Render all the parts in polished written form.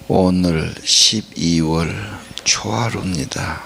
오늘 12월 초하루입니다.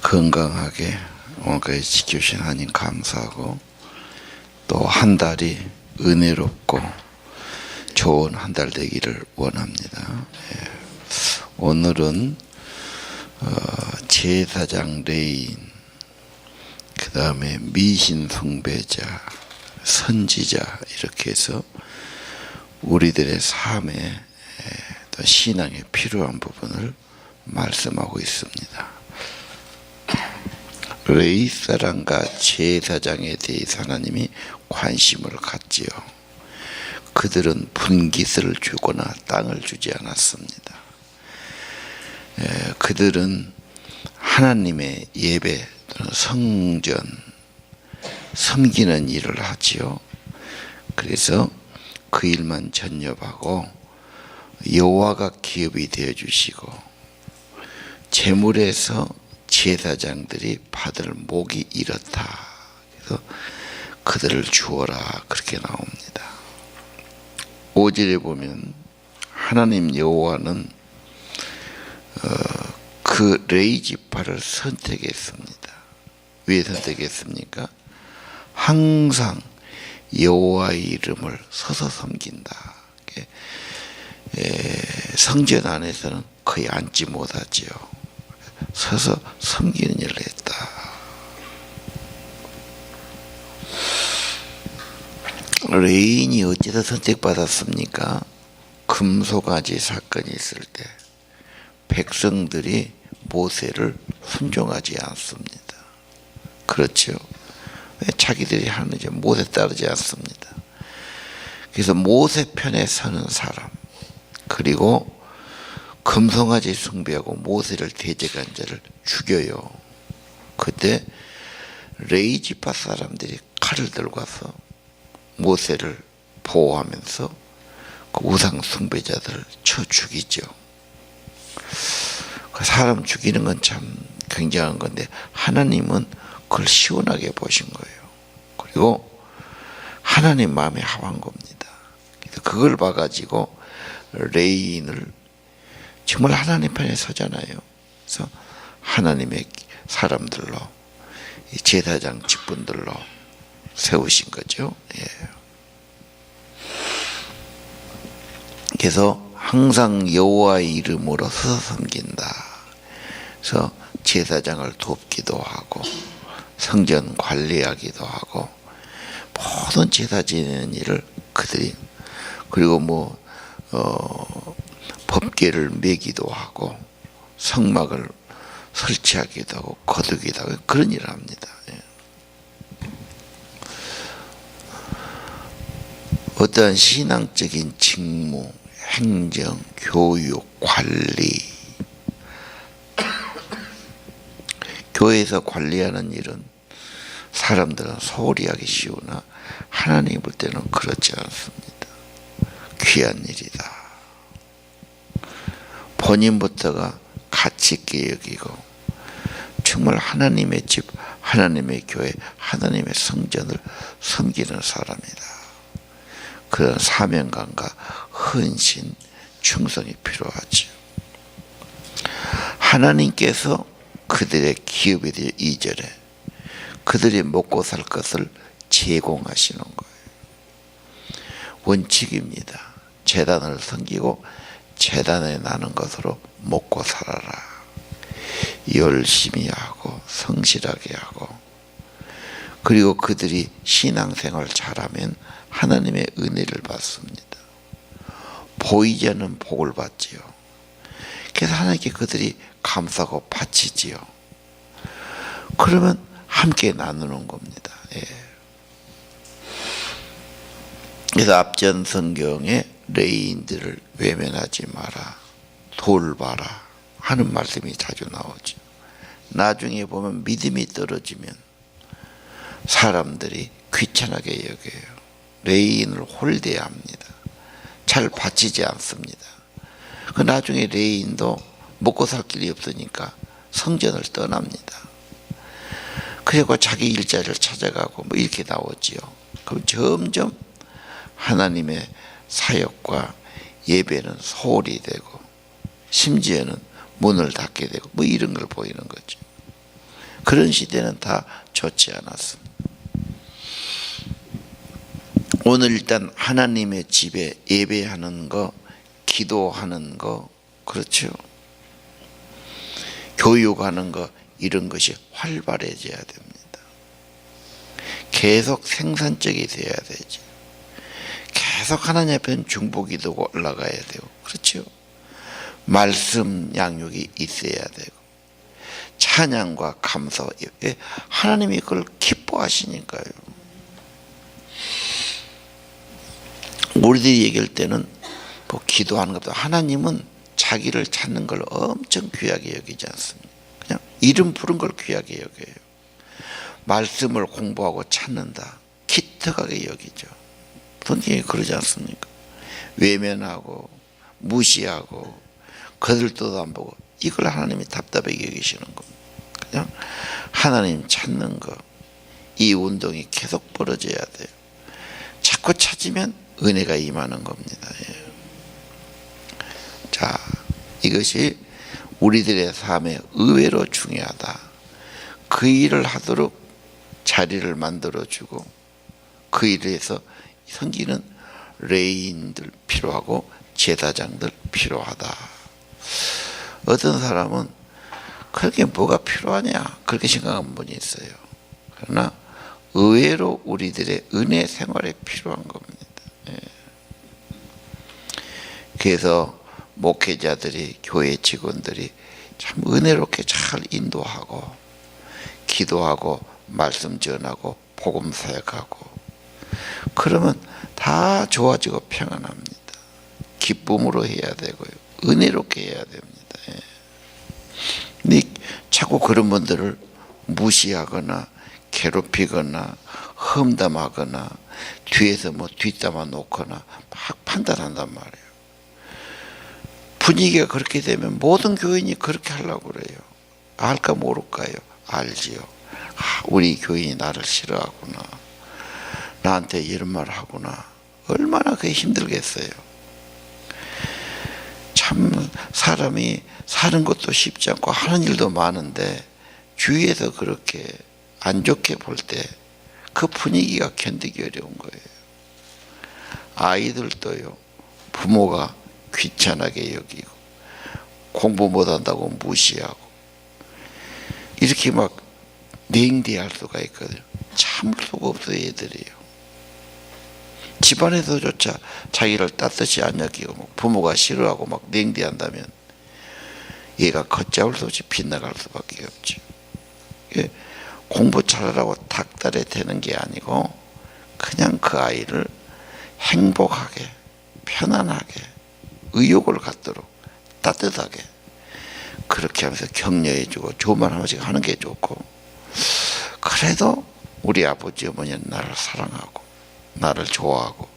건강하게 오늘까지 지켜주신 하나님 감사하고, 또 한 달이 은혜롭고 좋은 한 달 되기를 원합니다. 오늘은 제사장 레인, 그 다음에 미신 숭배자, 선지자, 이렇게 해서 우리들의 삶에 또 신앙에 필요한 부분을 말씀하고 있습니다. 레위 사람과 제사장에 대해서 하나님이 관심을 갖지요. 그들은 분깃을 주거나 땅을 주지 않았습니다. 그들은 하나님의 예배 또는 성전, 섬기는 일을 하지요. 그래서 그 일만 전념하고 여호와가 기업이 되어 주시고, 제물에서 제사장들이 받을 목이 이렇다. 그래서 그들을 주어라, 그렇게 나옵니다. 5절에 보면 하나님 여호와는 그 레위 지파를 선택했습니다. 왜 선택했습니까? 항상 여호와의 이름을 서서 섬긴다. 성전 안에서는 거의 앉지 못하지요. 서서 섬기는 일을 했다. 레인이 어째서 선택받았습니까? 금송아지 사건이 있을 때 백성들이 모세를 순종하지 않습니다. 그렇죠. 자기들이 하는 이제 모세 따르지 않습니다. 그래서 모세 편에 서는 사람, 그리고 금송아지 숭배하고 모세를 대적한 자를 죽여요. 그때 레위 지파 사람들이 칼을 들고 와서 모세를 보호하면서 그 우상 숭배자들을 쳐 죽이죠. 그 사람 죽이는 건 참 굉장한 건데, 하나님은 그걸 시원하게 보신 거예요. 그리고 하나님 마음에 합한 겁니다. 그래서 그걸 봐가지고 레인을 정말 하나님 편에 서잖아요. 그래서 하나님의 사람들로, 제사장 직분들로 세우신 거죠. 그래서 항상 여호와의 이름으로 서서 섬긴다. 그래서 제사장을 돕기도 하고 성전 관리하기도 하고 모든 제사 지내는 일을 그들이, 그리고 법궤를 매기도 하고 성막을 설치하기도 하고 거두기도 하고 그런 일을 합니다. 어떠한 신앙적인 직무, 행정, 교육, 관리, 교회에서 관리하는 일은 사람들은 소홀히 하기 쉬우나 하나님 볼 때는 그렇지 않습니다. 귀한 일이다. 본인부터가 가치 있게 여기고 정말 하나님의 집, 하나님의 교회, 하나님의 성전을 섬기는 사람이다. 그런 사명감과 헌신, 충성이 필요하죠. 하나님께서 그들의 기업이 되어 2절에 그들이 먹고 살 것을 제공하시는 거예요. 원칙입니다. 제단을 섬기고 제단에 나는 것으로 먹고 살아라. 열심히 하고 성실하게 하고, 그리고 그들이 신앙생활 잘하면 하나님의 은혜를 받습니다. 보이지 않는 복을 받지요. 그래서 하나님께 그들이 감사하고 바치지요. 그러면 함께 나누는 겁니다. 그래서 앞전 성경에 레위인들을 외면하지 마라, 돌봐라 하는 말씀이 자주 나오죠. 나중에 보면 믿음이 떨어지면 사람들이 귀찮게 여겨요. 레위인을 홀대합니다. 잘 바치지 않습니다. 그 나중에 레위인도 먹고 살 길이 없으니까 성전을 떠납니다. 그리고 자기 일자리를 찾아가고 이렇게 나오지요. 그럼 점점 하나님의 사역과 예배는 소홀히 되고 심지어는 문을 닫게 되고 뭐 이런 걸 보이는 거죠. 그런 시대는 다 좋지 않았습니다. 오늘 일단 하나님의 집에 예배하는 거, 기도하는 거, 그렇죠. 교육하는 거, 이런 것이 활발해져야 됩니다. 계속 생산적이 돼야 되죠. 계속 하나님 앞에는 중보기도가 올라가야 되고, 그렇죠. 말씀 양육이 있어야 되고, 찬양과 감사, 하나님이 그걸 기뻐하시니까요. 우리들이 얘기할 때는 뭐 기도하는 것도, 하나님은 자기를 찾는 걸 엄청 귀하게 여기지 않습니다. 그냥 이름 부른 걸 귀하게 여겨요. 말씀을 공부하고 찾는다, 기특하게 여기죠. 성경이 그러지 않습니까? 외면하고 무시하고 거들떠도 안 보고, 이걸 하나님이 답답하게 여기시는 겁니다. 그냥 하나님 찾는 거, 이 운동이 계속 벌어져야 돼요. 자꾸 찾으면 은혜가 임하는 겁니다. 예. 자, 이것이 우리들의 삶에 의외로 중요하다. 그 일을 하도록 자리를 만들어주고, 그 일을 해서 섬기는 레인들 필요하고 제사장들 필요하다. 어떤 사람은 그렇게 뭐가 필요하냐 그렇게 생각하는 분이 있어요. 그러나 의외로 우리들의 은혜 생활에 필요한 겁니다. 예. 그래서 목회자들이, 교회 직원들이 참 은혜롭게 잘 인도하고 기도하고 말씀 전하고 복음 사역하고, 그러면 다 좋아지고 평안합니다. 기쁨으로 해야 되고요, 은혜롭게 해야 됩니다. 예. 근데 자꾸 그런 분들을 무시하거나 괴롭히거나 험담하거나 뒤에서 뭐 뒷담화 놓거나 막 판단한단 말이에요. 분위기가 그렇게 되면 모든 교인이 그렇게 하려고 그래요. 알까 모를까요? 알지요. 우리 교인이 나를 싫어하구나, 나한테 이런 말을 하구나. 얼마나 그게 힘들겠어요. 참 사람이 사는 것도 쉽지 않고 하는 일도 많은데 주위에서 그렇게 안 좋게 볼 때 그 분위기가 견디기 어려운 거예요. 아이들도요, 부모가 귀찮게 여기고 공부 못한다고 무시하고 이렇게 막 냉대할 수가 있거든요. 참을 수가 없어요. 애들이요. 집안에서조차 자기를 따뜻이 안 여기고 부모가 싫어하고 막 냉대한다면 얘가 걷잡을 수 없이 빗나갈 수밖에 없죠. 공부 잘하라고 닥달해 되는 게 아니고 그냥 그 아이를 행복하게, 편안하게, 의욕을 갖도록 따뜻하게 그렇게 하면서 격려해주고 좋은 말 한마디씩 하는 게 좋고, 그래도 우리 아버지 어머니는 나를 사랑하고 나를 좋아하고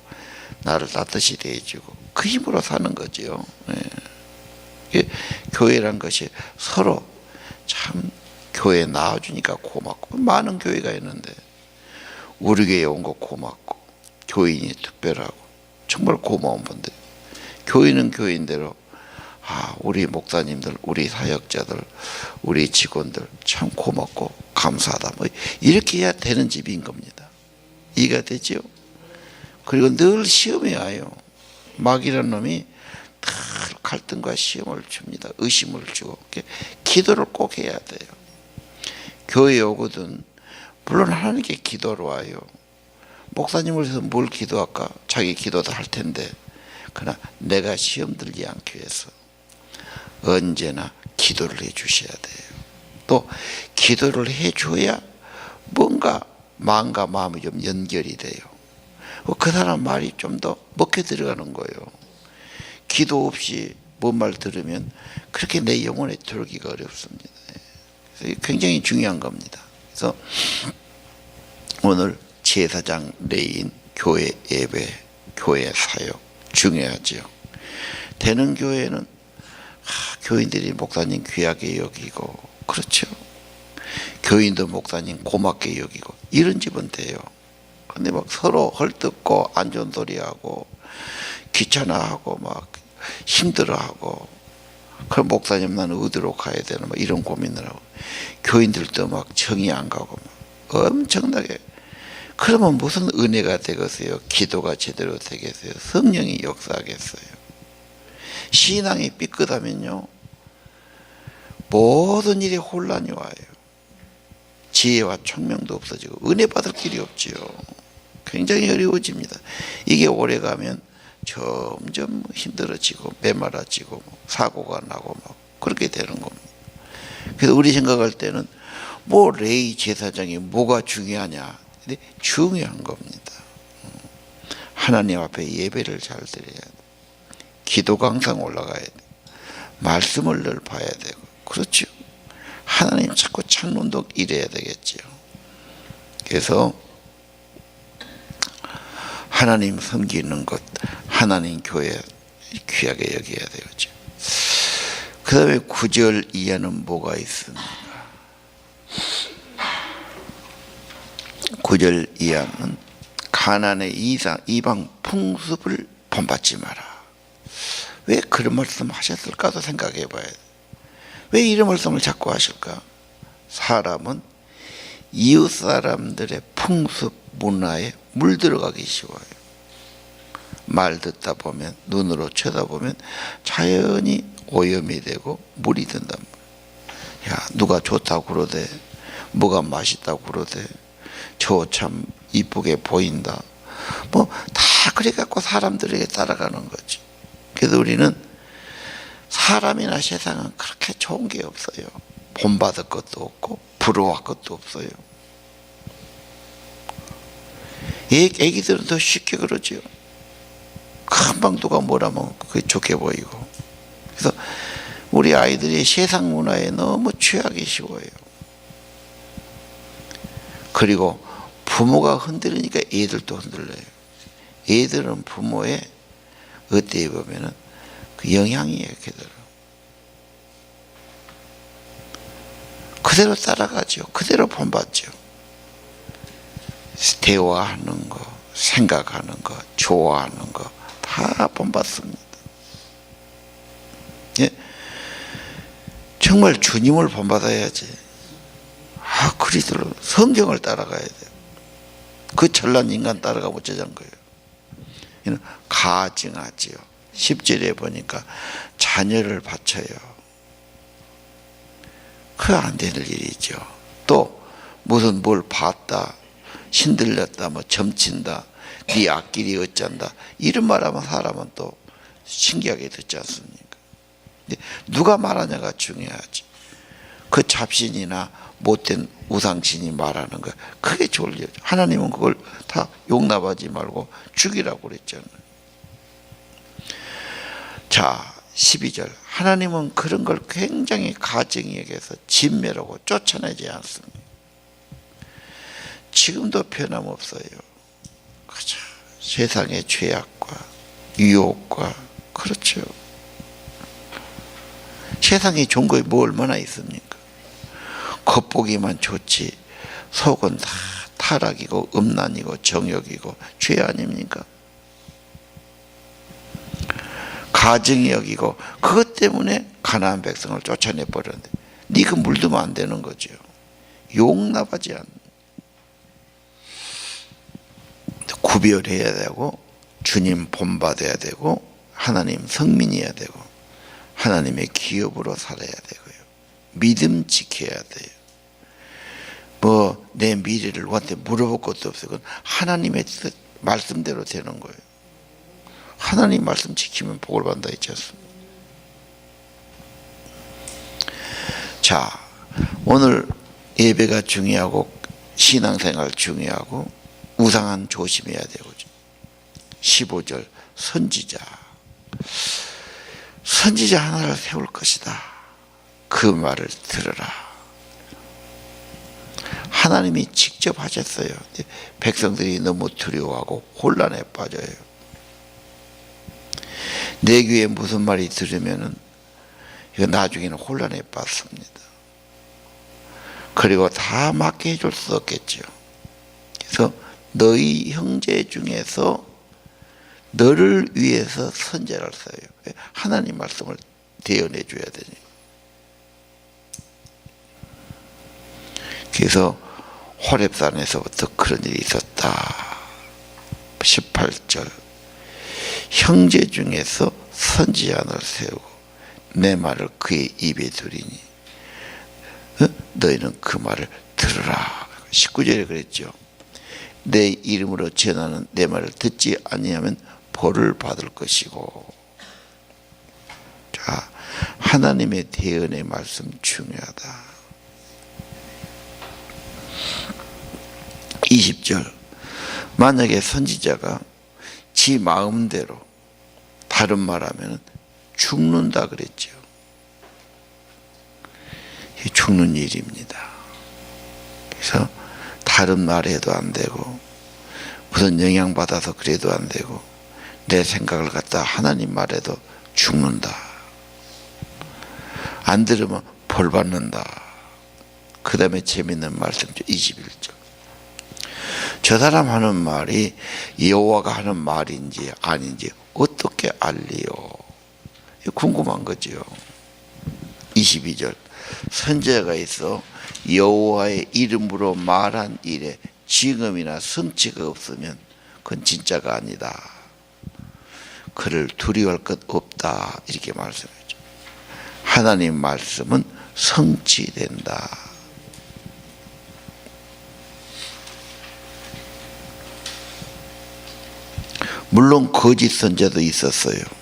나를 따뜻히 대해주고 그 힘으로 사는 거죠. 예. 교회란 것이 서로 참 교회에 나와주니까 고맙고, 많은 교회가 있는데 우리 교회에 온 거 고맙고, 교인이 특별하고 정말 고마운 분들, 교인은 교인대로 우리 목사님들, 우리 사역자들, 우리 직원들 참 고맙고 감사하다, 뭐 이렇게 해야 되는 집인 겁니다. 이해가 되죠? 그리고 늘 시험이 와요. 마귀라는 놈이 늘 갈등과 시험을 줍니다. 의심을 주고. 기도를 꼭 해야 돼요. 교회에 오거든 물론 하나님께 기도로 와요. 목사님을 위해서 뭘 기도할까? 자기 기도도 할 텐데, 그러나 내가 시험 들지 않기 위해서 언제나 기도를 해 주셔야 돼요. 또 기도를 해 줘야 뭔가 마음과 마음이 좀 연결이 돼요. 그 사람 말이 좀 더 먹혀 들어가는 거예요. 기도 없이 뭔 말 들으면 그렇게 내 영혼에 들어오기가 어렵습니다. 그래서 굉장히 중요한 겁니다. 그래서 오늘 제사장, 레인, 교회 예배, 교회 사역 중요하죠. 되는 교회는 교인들이 목사님 귀하게 여기고, 그렇죠. 교인도 목사님 고맙게 여기고, 이런 집은 돼요. 근데 막 서로 헐뜯고 안 좋은 소리하고 귀찮아하고 막 힘들어하고, 그럼 목사님 나는 어디로 가야 되나 막 이런 고민을 하고, 교인들도 막 정이 안 가고 막 엄청나게. 그러면 무슨 은혜가 되겠어요? 기도가 제대로 되겠어요? 성령이 역사하겠어요? 신앙이 삐끗하면요 모든 일에 혼란이 와요. 지혜와 총명도 없어지고 은혜 받을 길이 없지요. 굉장히 어려워집니다. 이게 오래가면 점점 힘들어지고 메말라지고 사고가 나고 막 그렇게 되는 겁니다. 그래서 우리 생각할 때는 뭐 레위 제사장이 뭐가 중요하냐? 근데 중요한 겁니다. 하나님 앞에 예배를 잘 드려야 돼. 기도가 항상 올라가야 돼. 말씀을 늘 봐야 되고. 그렇죠. 하나님 자꾸 창론도 이래야 되겠죠. 그래서 하나님 섬기는 것, 하나님 교회 귀하게 여겨야 되겠죠. 그 다음에 9절 이하는 뭐가 있습니까? 9절 이하는 가나안의 이방 풍습을 본받지 마라. 왜 그런 말씀 하셨을까도 생각해 봐야 돼. 왜 이런 말씀을 자꾸 하실까? 사람은 이웃 사람들의 풍습 문화에 물들어가기 쉬워요. 말 듣다 보면, 눈으로 쳐다보면 자연히 오염이 되고 물이 든단 말이야. 야, 누가 좋다고 그러대, 뭐가 맛있다고 그러대, 저 참 이쁘게 보인다, 뭐 다 그래 갖고 사람들에게 따라가는 거지. 그래서 우리는 사람이나 세상은 그렇게 좋은 게 없어요. 본받을 것도 없고 부러워할 것도 없어요. 애기들은 더 쉽게 그러죠. 금방 누가 뭐라면 그게 좋게 보이고. 그래서 우리 아이들이 세상 문화에 너무 취하기 쉬워요. 그리고 부모가 흔들리니까 애들도 흔들려요. 애들은 부모의 어떻게 보면은 그 영향이에요. 그대로 따라가죠. 그대로 본받죠. 대화하는 거, 생각하는 거, 좋아하는 거 다 본받습니다. 예? 정말 주님을 본받아야지. 그리스도 성경을 따라가야 돼요. 그 천난 인간 따라가면 어쩌자는 거예요. 가증하지요. 10절에 보니까 자녀를 바쳐요. 그거 안 되는 일이죠. 또 무슨 뭘 봤다, 신들렸다, 뭐 점친다, 네 앞길이 어쩐다, 이런 말하면 사람은 또 신기하게 듣지 않습니까? 근데 누가 말하냐가 중요하지. 그 잡신이나 못된 우상신이 말하는 거, 그게 좋을 일이죠. 하나님은 그걸 다 용납하지 말고 죽이라고 그랬잖아요. 자, 12절. 하나님은 그런 걸 굉장히 가증히 여겨서 진멸하고 쫓아내지 않습니다. 지금도 변함없어요. 그죠? 세상의 죄악과 유혹과, 그렇죠. 세상에 좋은 거 뭐 얼마나 있습니까? 겉보기만 좋지 속은 다 타락이고 음란이고 정욕이고 죄 아닙니까? 가증이 여기고 그것 때문에 가나안 백성을 쫓아내 버렸는데 네가 물들면 안 되는 거죠. 용납하지 않는. 구별해야 되고 주님 본받아야 되고 하나님 성민이어야 되고 하나님의 기업으로 살아야 되고요. 믿음 지켜야 돼요. 뭐 내 미래를 누구한테 물어볼 것도 없어요. 그건 하나님의 뜻, 말씀대로 되는 거예요. 하나님 말씀 지키면 복을 받는다 했지 않습니까? 자, 오늘 예배가 중요하고 신앙생활 중요하고 우상은 조심해야 되고. 15절 선지자 하나를 세울 것이다. 그 말을 들으라. 하나님이 직접 하셨어요. 백성들이 너무 두려워하고 혼란에 빠져요. 내 귀에 무슨 말이 들으면은 이거 나중에는 혼란에 빠집니다. 그리고 다 맞게 해줄 수 없겠죠. 그래서 너희 형제 중에서 너를 위해서 선제를 써요. 하나님 말씀을 대언해 줘야 되니. 그래서 호렙산에서부터 그런 일이 있었다. 18절 형제 중에서 선지자를 세우고 내 말을 그의 입에 두리니 너희는 그 말을 들으라. 19절에 그랬죠. 내 이름으로 전하는 내 말을 듣지 아니하면 벌을 받을 것이고. 자, 하나님의 대언의 말씀 중요하다. 20절 만약에 선지자가 지 마음대로 다른 말하면 죽는다 그랬죠. 죽는 일입니다. 그래서 다른 말해도 안 되고 무슨 영향받아서 그래도 안 되고 내 생각을 갖다 하나님 말해도 죽는다. 안 들으면 벌 받는다. 그 다음에 재밌는 말씀이죠. 21절 저 사람 하는 말이 여호와가 하는 말인지 아닌지 어떻게 알리요? 궁금한 거죠. 22절 선지자가 있어 여호와의 이름으로 말한 일에 증언이나 성취가 없으면 그건 진짜가 아니다. 그를 두려워할 것 없다. 이렇게 말씀하죠. 하나님 말씀은 성취된다. 물론 거짓 선지자도 있었어요.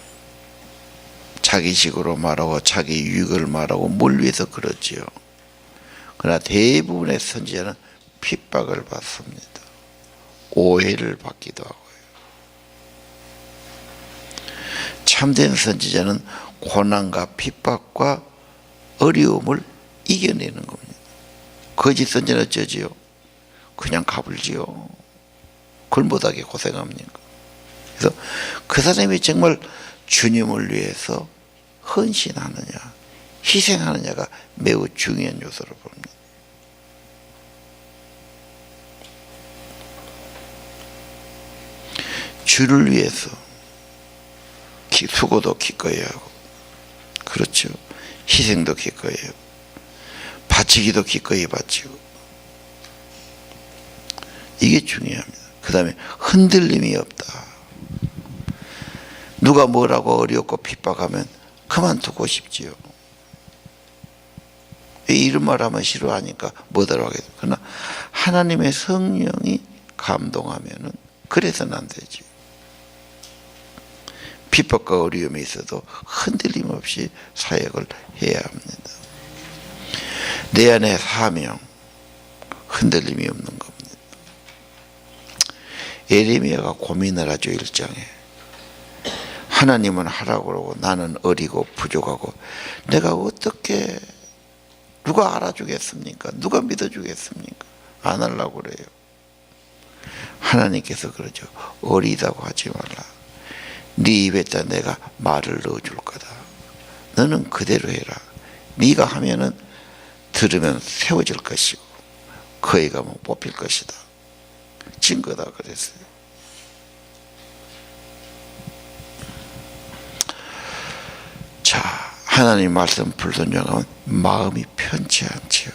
자기식으로 말하고 자기 유익을 말하고 뭘 위해서 그러지요. 그러나 대부분의 선지자는 핍박을 받습니다. 오해를 받기도 하고요. 참된 선지자는 고난과 핍박과 어려움을 이겨내는 겁니다. 거짓 선지자는 어쩌지요? 그냥 가불지요. 그걸 못하게 고생합니까? 그래서 그 사람이 정말 주님을 위해서 헌신하느냐, 희생하느냐가 매우 중요한 요소로 봅니다. 주를 위해서 수고도 기꺼이 하고, 그렇죠. 희생도 기꺼이 하고, 바치기도 기꺼이 바치고, 이게 중요합니다. 그 다음에 흔들림이 없다. 누가 뭐라고 어렵고 핍박하면 그만두고 싶지요. 이런 말 하면 싫어하니까 못하러 하겠죠. 그러나 하나님의 성령이 감동하면은 그래서는 안 되지. 핍박과 어려움이 있어도 흔들림 없이 사역을 해야 합니다. 내 안에 사명, 흔들림이 없는 겁니다. 예레미야가 고민을 하죠. 1장에. 하나님은 하라고 그러고 나는 어리고 부족하고 내가 어떻게 누가 알아주겠습니까? 누가 믿어주겠습니까? 안 하려고 그래요. 하나님께서 그러죠. 어리다고 하지 말라. 네 입에다 내가 말을 넣어줄 거다. 너는 그대로 해라. 네가 하면은 들으면 세워질 것이고 거기 가면 뽑힐 것이다. 증거다 그랬어요. 자, 하나님 말씀 불순종하면 마음이 편치 않지요.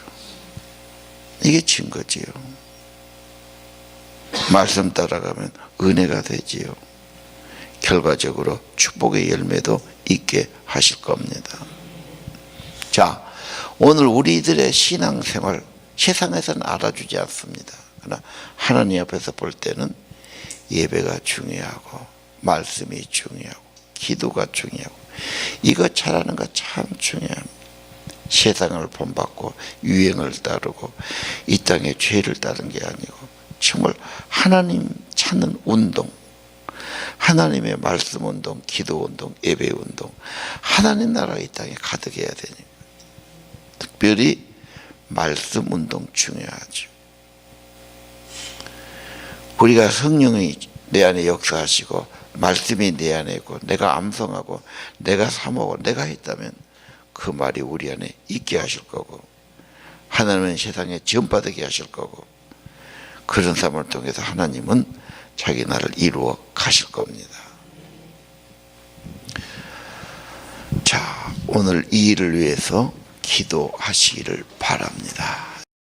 이게 증거지요. 말씀 따라가면 은혜가 되지요. 결과적으로 축복의 열매도 있게 하실 겁니다. 자, 오늘 우리들의 신앙생활 세상에서는 알아주지 않습니다. 그러나 하나님 앞에서 볼 때는 예배가 중요하고 말씀이 중요하고 기도가 중요하고 이거 잘하는 거 참 중요합니다. 세상을 본받고 유행을 따르고 이 땅의 죄를 따르는 게 아니고 정말 하나님 찾는 운동, 하나님의 말씀 운동, 기도 운동, 예배 운동, 하나님 나라가 이 땅에 가득해야 되니까 특별히 말씀 운동 중요하죠. 우리가 성령이 내 안에 역사하시고 말씀이 내 안에 있고 내가 암송하고 내가 사모하고 내가 했다면 그 말이 우리 안에 있게 하실 거고 하나님은 세상에 전파되게 하실 거고 그런 삶을 통해서 하나님은 자기 나라를 이루어 가실 겁니다. 자, 오늘 이 일을 위해서 기도하시기를 바랍니다.